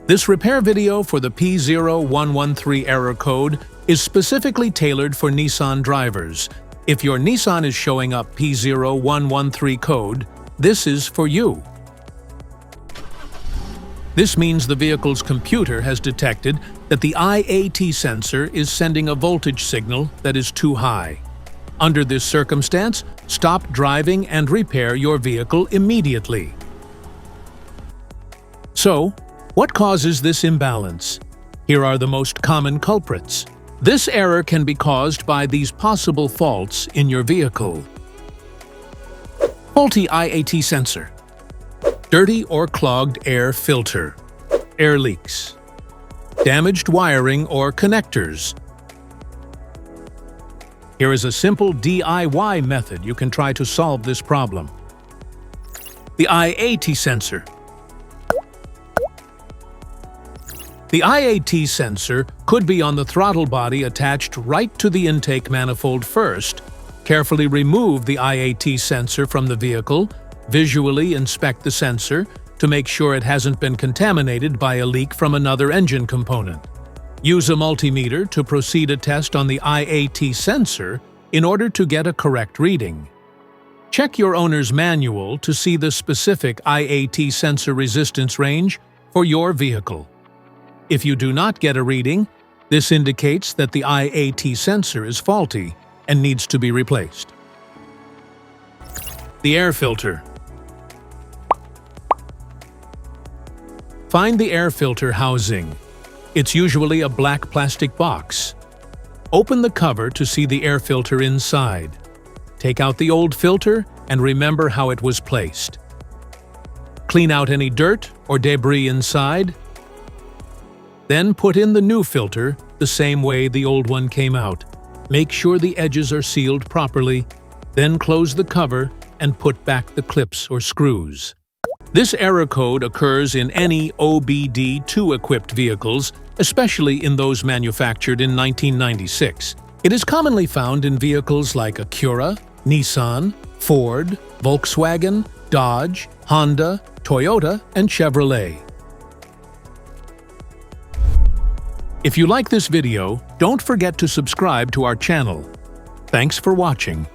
This repair video for the P0113 error code is specifically tailored for Nissan drivers. If your Nissan is showing up P0113 code, this is for you. This means the vehicle's computer has detected that the IAT sensor is sending a voltage signal that is too high. Under this circumstance, stop driving and repair your vehicle immediately. So, what causes this imbalance? Here are the most common culprits. This error can be caused by these possible faults in your vehicle. Faulty IAT sensor. Dirty or clogged air filter. Air leaks. Damaged wiring or connectors. Here is a simple DIY method you can try to solve this problem. The IAT sensor. The IAT sensor could be on the throttle body attached right to the intake manifold first. Carefully remove the IAT sensor from the vehicle, visually inspect the sensor to make sure it hasn't been contaminated by a leak from another engine component. Use a multimeter to proceed a test on the IAT sensor in order to get a correct reading. Check your owner's manual to see the specific IAT sensor resistance range for your vehicle. If you do not get a reading, this indicates that the IAT sensor is faulty and needs to be replaced. The air filter. Find the air filter housing. It's usually a black plastic box. Open the cover to see the air filter inside. Take out the old filter and remember how it was placed. Clean out any dirt or debris inside. Then put in the new filter the same way the old one came out. Make sure the edges are sealed properly, then close the cover and put back the clips or screws. This error code occurs in any OBD2-equipped vehicles, especially in those manufactured in 1996. It is commonly found in vehicles like Acura, Nissan, Ford, Volkswagen, Dodge, Honda, Toyota, and Chevrolet. If you like this video, don't forget to subscribe to our channel. Thanks for watching.